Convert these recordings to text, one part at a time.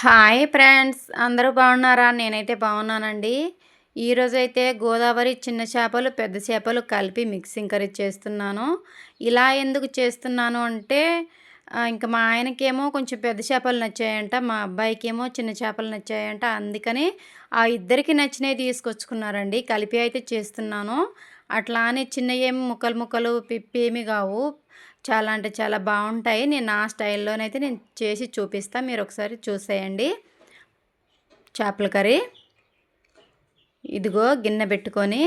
Hi friends, అందరూ బాగున్నారా? నేనైతే బాగున్నానండి. ఈరోజైతే గోదావరి చిన్న చేపలు, పెద్ద చేపలు కలిపి మిక్సింగ్ కర్రీ చేస్తున్నాను. ఇలా ఎందుకు చేస్తున్నాను అంటే ఇంకా మా ఆయనకేమో కొంచెం పెద్ద చేపలు నచ్చాయంట, మా అబ్బాయికేమో చిన్న చేపలు నచ్చాయంట. అందుకని ఆ ఇద్దరికి నచ్చినవి తీసుకొచ్చుకున్నారండి. కలిపి అయితే చేస్తున్నాను. అట్లా అని చిన్నయేమి ముక్కలు ముక్కలు పిప్పి కావు. చాలా అంటే చాలా బాగుంటాయి. నేను నా స్టైల్లోనైతే నేను చేసి చూపిస్తా. మీరు ఒకసారి చూసేయండి. చేపల కర్రీ ఇదిగో గిన్నె పెట్టుకొని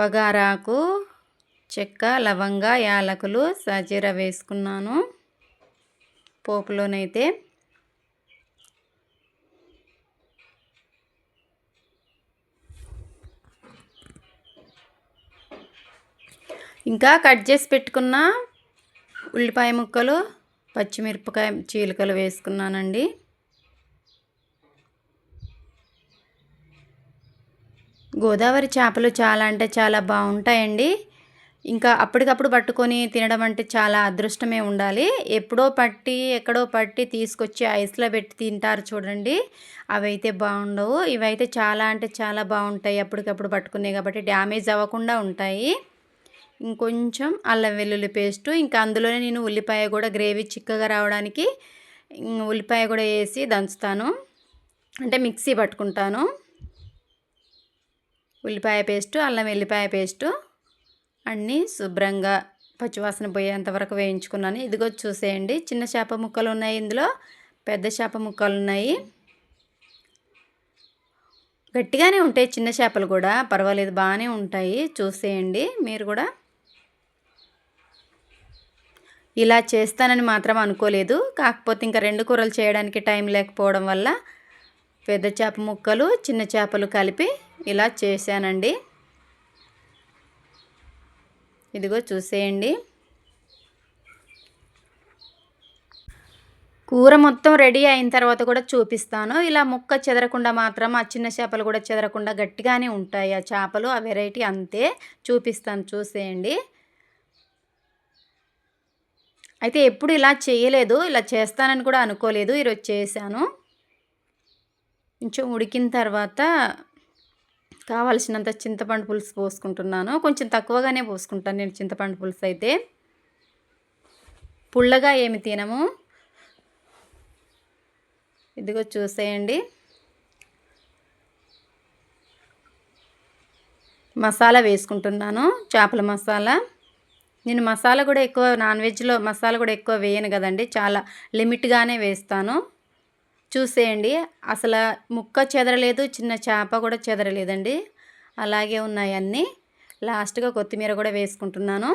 బగారాకు, చెక్క, లవంగ, యాలకులు, సాజీర వేసుకున్నాను పోపులోనైతే. ఇంకా కట్ చేసి పెట్టుకున్న ఉల్లిపాయ ముక్కలు, పచ్చిమిరపకాయ చీలికలు వేసుకున్నానండి. గోదావరి చేపలు చాలా అంటే చాలా బాగుంటాయండి. ఇంకా అప్పటికప్పుడు పట్టుకొని తినడం అంటే చాలా అదృష్టమే ఉండాలి. ఎప్పుడో పట్టి ఎక్కడో పట్టి తీసుకొచ్చి ఐస్లో పెట్టి తింటారు చూడండి, అవైతే బాగుండవు. ఇవైతే చాలా అంటే చాలా బాగుంటాయి, అప్పటికప్పుడు పట్టుకునేవి కాబట్టి డ్యామేజ్ అవ్వకుండా ఉంటాయి. ఇంకొంచెం అల్లం వెల్లుల్లి పేస్టు, ఇంకా అందులోనే నేను ఉల్లిపాయ కూడా గ్రేవీ చిక్కగా రావడానికి ఉల్లిపాయ కూడా వేసి దంచుతాను, అంటే మిక్సీ పట్టుకుంటాను. ఉల్లిపాయ పేస్టు, అల్లం వెల్లిపాయ పేస్టు అన్నీ శుభ్రంగా పచ్చివాసన పోయేంత వరకు వేయించుకున్నాను. ఇదిగో చూసేయండి, చిన్న చేప ముక్కలు ఉన్నాయి, ఇందులో పెద్ద చేప ముక్కలు ఉన్నాయి. గట్టిగానే ఉంటాయి చిన్న చేపలు కూడా, పర్వాలేదు, బాగానే ఉంటాయి. చూసేయండి మీరు కూడా. ఇలా చేస్తానని మాత్రం అనుకోలేదు, కాకపోతే ఇంకా రెండు కూరలు చేయడానికి టైం లేకపోవడం వల్ల పెద్ద చేప ముక్కలు, చిన్న చేపలు కలిపి ఇలా చేశానండి. ఇదిగో చూసేయండి. కూర మొత్తం రెడీ అయిన తర్వాత కూడా చూపిస్తాను. ఇలా ముక్క చెదరకుండా మాత్రం, ఆ చిన్న చేపలు కూడా చెదరకుండా గట్టిగానే ఉంటాయి ఆ చేపలు, ఆ వెరైటీ అంతే. చూపిస్తాను, చూసేయండి. అయితే ఎప్పుడు ఇలా చేయలేదు, ఇలా చేస్తానని కూడా అనుకోలేదు, ఈరోజు చేశాను. కొంచెం ఉడికిన తర్వాత కావాల్సినంత చింతపండు పులుసు పోసుకుంటున్నాను. కొంచెం తక్కువగానే పోసుకుంటాను నేను చింతపండు పులుసు అయితే, పుల్లగా ఏమి తినము. ఇదిగో చూసేయండి. మసాలా వేసుకుంటున్నాను, చేపల మసాలా. నేను మసాలా కూడా ఎక్కువ, నాన్ వెజ్లో మసాలా కూడా ఎక్కువ వేయను కదండి, చాలా లిమిట్గానే వేస్తాను. చూసేయండి, అసలు ముక్క చెదరలేదు, చిన్న చేప కూడా చెదరలేదండి, అలాగే ఉన్నాయి అన్నీ. లాస్ట్గా కొత్తిమీర కూడా వేసుకుంటున్నాను.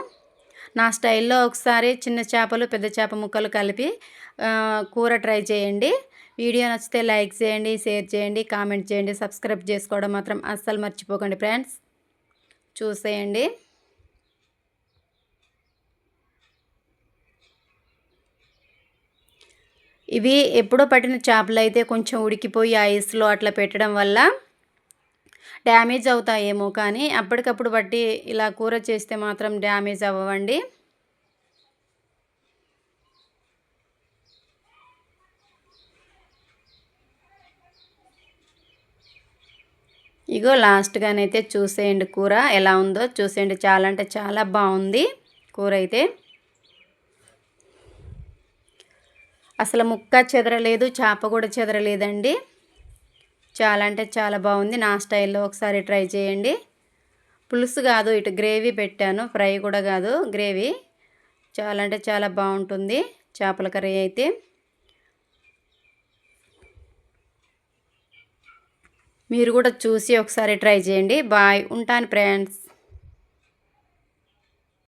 నా స్టైల్లో ఒకసారి చిన్న చేపలు, పెద్ద చేప ముక్కలు కలిపి కూర ట్రై చేయండి. వీడియో నచ్చితే లైక్ చేయండి, షేర్ చేయండి, కామెంట్ చేయండి, సబ్స్క్రైబ్ చేసుకోవడం మాత్రం అస్సలు మర్చిపోకండి ఫ్రెండ్స్. చూసేయండి. ఇవి ఎప్పుడో పట్టిన చేపలు అయితే కొంచెం ఉడికిపోయి ఐస్లో అట్లా పెట్టడం వల్ల డ్యామేజ్ అవుతాయేమో, కానీ అప్పటికప్పుడు బట్టి ఇలా కూర చేస్తే మాత్రం డ్యామేజ్ అవ్వవండి. ఇగో లాస్ట్గానైతే చూసేయండి కూర ఎలా ఉందో చూసేయండి. చాలా అంటే చాలా బాగుంది కూర అయితే. అసలు ముక్క చెదరలేదు, చేప కూడా చెదరలేదండి. చాలా అంటే చాలా బాగుంది. నా స్టైల్లో ఒకసారి ట్రై చేయండి. పులుసు కాదు, ఇటు గ్రేవీ పెట్టాను, ఫ్రై కూడా కాదు, గ్రేవీ. చాలా అంటే చాలా బాగుంటుంది చేపల కర్రీ అయితే. మీరు కూడా చూసి ఒకసారి ట్రై చేయండి. బాయ్, ఉంటాను ఫ్రెండ్స్.